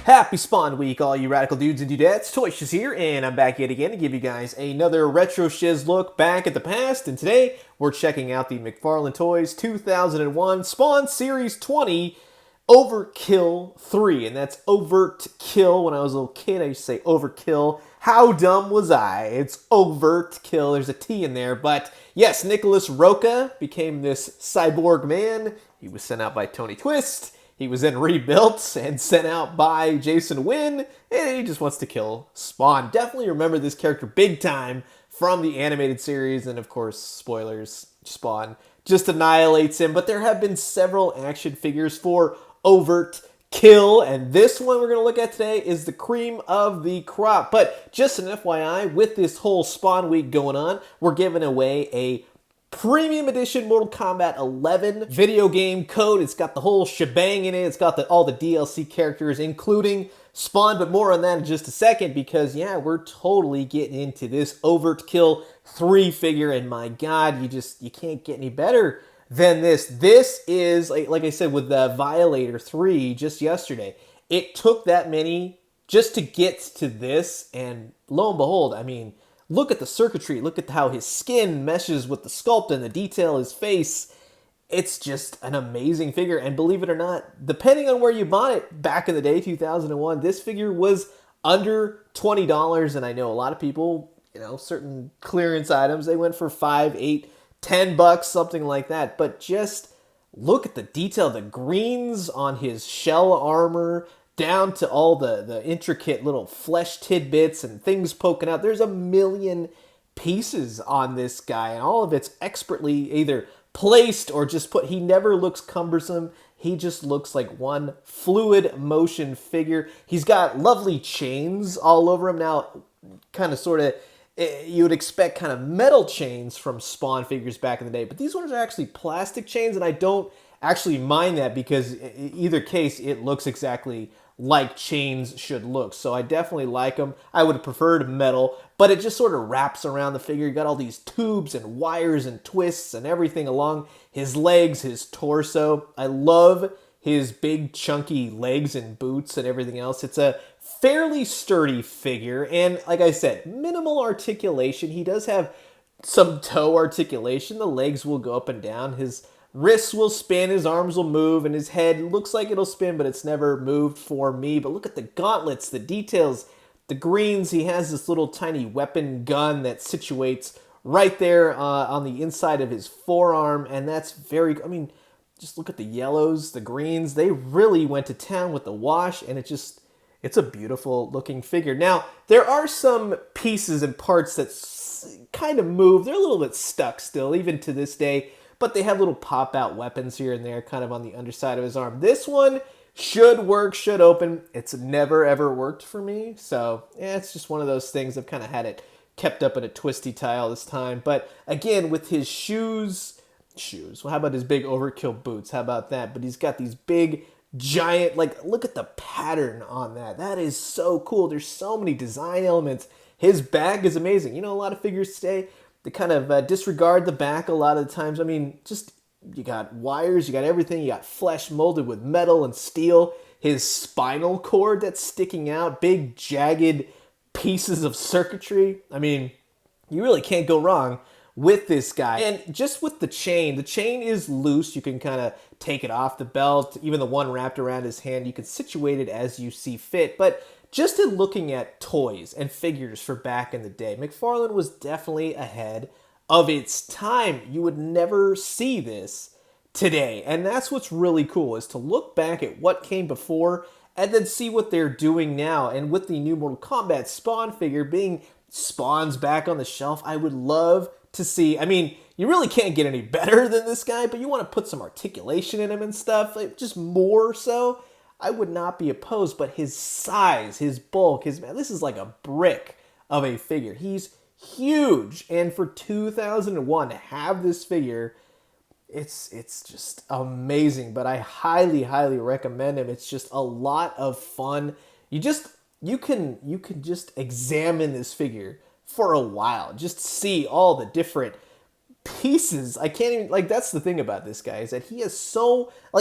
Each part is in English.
Happy Spawn Week, all you radical dudes and dudettes. ToyShiz here, and I'm back yet again to give you guys another Retroshiz look back at the past. And today, we're checking out the McFarlane Toys 2001 Spawn Series 20 OVERT-KILL III. And that's OVERT-KILL. When I was a little kid, I used to say overkill. How dumb was I? It's OVERT-KILL. There's a T in there. But yes, Nicholas Roca became this cyborg man. He was sent out by Tony Twist. He was then rebuilt and sent out by Jason Wynn, and he just wants to kill Spawn. Definitely remember this character big time from the animated series, and of course, spoilers, Spawn just annihilates him. But there have been several action figures for OVERT-KILL, and this one we're going to look at today is the cream of the crop. But just an FYI, with this whole Spawn week going on, we're giving away a Premium Edition Mortal Kombat 11 video game code. It's got the whole shebang in it. It's got all the DLC characters, including Spawn, but more on that in just a second because, yeah, we're totally getting into this OVERT-KILL 3 figure, and my God, you can't get any better than this. This is, like I said, with the Violator 3 just yesterday, it took that many just to get to this, and lo and behold, I mean, look at the circuitry. Look at how his skin meshes with the sculpt and the detail, his face. It's just an amazing figure. And believe it or not, depending on where you bought it back in the day, 2001, this figure was under $20. And I know a lot of people, certain clearance items, they went for $5, $8, $10, something like that. But just look at the detail, the greens on his shell armor, down to all the intricate little flesh tidbits and things poking out. There's a million pieces on this guy, and all of it's expertly either placed or just put. He never looks cumbersome. He just looks like one fluid motion figure. He's got lovely chains all over him. Now, kind of sort of, you would expect kind of metal chains from Spawn figures back in the day, but these ones are actually plastic chains, and I don't actually mind that because in either case, it looks exactly like chains should look. So I definitely like them. I would have preferred metal, but it just sort of wraps around the figure. You got all these tubes and wires and twists and everything along his legs, his torso. I love his big chunky legs and boots and everything else. It's a fairly sturdy figure, and like I said, minimal articulation. He does have some toe articulation. The legs will go up and down. His wrists will spin, his arms will move, and his head looks like it'll spin, but it's never moved for me. But look at the gauntlets, the details, the greens. He has this little tiny weapon gun that situates right there on the inside of his forearm, and that's very, just look at the yellows, the greens. They really went to town with the wash, and it's a beautiful looking figure. Now, there are some pieces and parts that kind of move. They're a little bit stuck still, even to this day, but they have little pop-out weapons here and there kind of on the underside of his arm. This one should work, should open. It's never, ever worked for me. So, yeah, it's just one of those things. I've kind of had it kept up in a twisty tie all this time. But, again, with his shoes, well, how about his big overkill boots? How about that? But he's got these big, giant, look at the pattern on that. That is so cool. There's so many design elements. His bag is amazing. A lot of figures today, they kind of disregard the back a lot of the times. You got wires, you got everything. You got flesh molded with metal and steel. His spinal cord that's sticking out. Big, jagged pieces of circuitry. You really can't go wrong with this guy. And just with the chain is loose. You can kind of take it off the belt. Even the one wrapped around his hand, you can situate it as you see fit. But just in looking at toys and figures for back in the day, McFarlane was definitely ahead of its time. You would never see this today. And that's what's really cool, is to look back at what came before and then see what they're doing now. And with the new Mortal Kombat Spawn figure being Spawn's back on the shelf, I would love to see, you really can't get any better than this guy, but you want to put some articulation in him and stuff, just more so. I would not be opposed, but his size, his bulk, this is like a brick of a figure. He's huge, and for 2001 to have this figure, it's just amazing. But I highly, highly recommend him. It's just a lot of fun. You can just examine this figure for a while, just see all the different pieces. I can't even, that's the thing about this guy, is that he has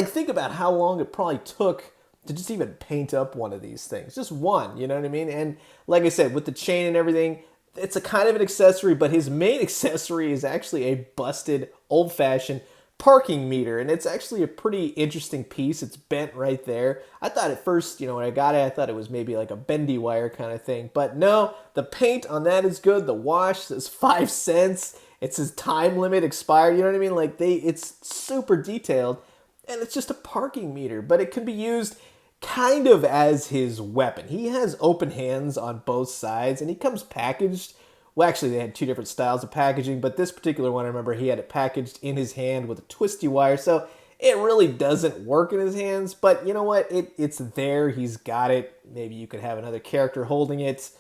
think about how long it probably took to just even paint up one of these things. Just one, you know what I mean? And like I said, with the chain and everything, it's a kind of an accessory, but his main accessory is actually a busted, old-fashioned parking meter, and it's actually a pretty interesting piece. It's bent right there. I thought at first, when I got it, I thought it was maybe like a bendy wire kind of thing, but no, the paint on that is good. The wash says 5 cents. It says time limit expired, you know what I mean? Like it's super detailed, and it's just a parking meter, but it can be used kind of as his weapon. He has open hands on both sides, and he comes packaged. Well, actually, they had 2 different styles of packaging, but this particular one, I remember he had it packaged in his hand with a twisty wire, so it really doesn't work in his hands, but you know what? It's there. He's got it. Maybe you could have another character holding it.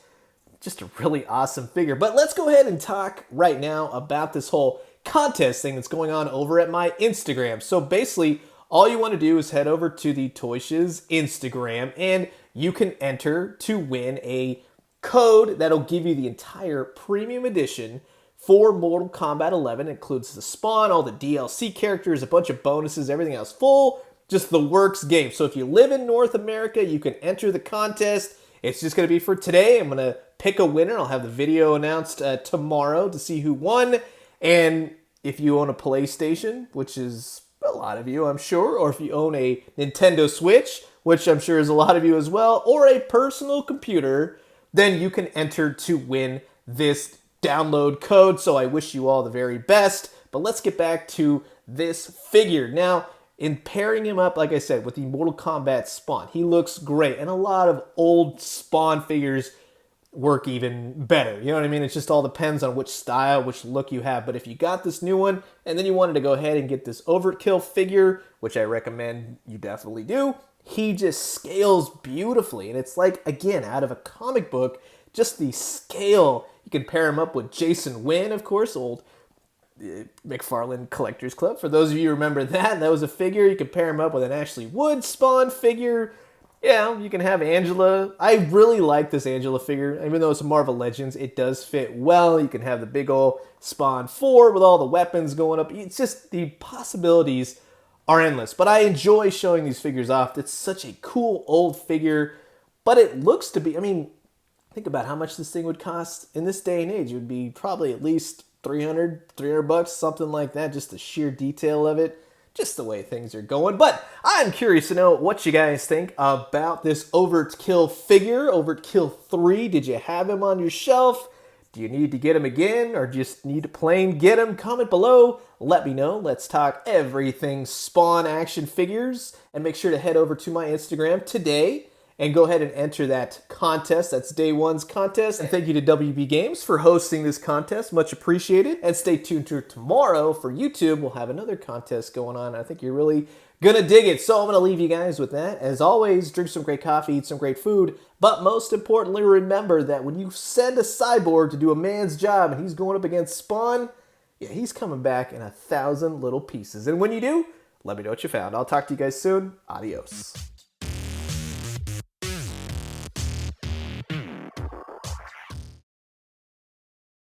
Just a really awesome figure. But let's go ahead and talk right now about this whole contest thing that's going on over at my Instagram. So basically, all you want to do is head over to the ToyShiz Instagram, and you can enter to win a code that'll give you the entire premium edition for Mortal Kombat 11. It includes the spawn, all the DLC characters, a bunch of bonuses, everything else. Full, just the works game. So if you live in North America, you can enter the contest. It's just going to be for today. I'm going to pick a winner. I'll have the video announced tomorrow to see who won. And if you own a PlayStation, which is a lot of you, I'm sure, or if you own a Nintendo Switch, which I'm sure is a lot of you as well, or a personal computer, then you can enter to win this download code. So I wish you all the very best. But let's get back to this figure. Now, in pairing him up, like I said, with the Mortal Kombat Spawn, he looks great. And a lot of old Spawn figures work even better. You know what I mean? It just all depends on which style, which look you have. But if you got this new one, and then you wanted to go ahead and get this OVERT-KILL figure, which I recommend you definitely do, he just scales beautifully. And it's like, again, out of a comic book, just the scale. You can pair him up with Jason Wynn, of course, old McFarlane Collectors Club. For those of you who remember that was a figure. You can pair him up with an Ashley Wood Spawn figure. Yeah, you can have Angela. I really like this Angela figure. Even though it's a Marvel Legends, it does fit well. You can have the big old Spawn 4 with all the weapons going up. It's just, the possibilities are endless. But I enjoy showing these figures off. It's such a cool old figure. But it looks to be, think about how much this thing would cost in this day and age. It would be probably at least $300 bucks, something like that. Just the sheer detail of it. Just the way things are going. But I'm curious to know what you guys think about this OVERT-KILL figure, OVERT-KILL 3. Did you have him on your shelf? Do you need to get him again, or just need to plain get him? Comment below. Let me know. Let's talk everything Spawn action figures. And make sure to head over to my Instagram today and go ahead and enter that contest. That's day one's contest. And thank you to WB Games for hosting this contest. Much appreciated. And stay tuned to tomorrow for YouTube. We'll have another contest going on. I think you're really gonna dig it. So I'm gonna leave you guys with that. As always, drink some great coffee, eat some great food. But most importantly, remember that when you send a cyborg to do a man's job and he's going up against Spawn, yeah, he's coming back in 1,000 little pieces. And when you do, let me know what you found. I'll talk to you guys soon. Adios.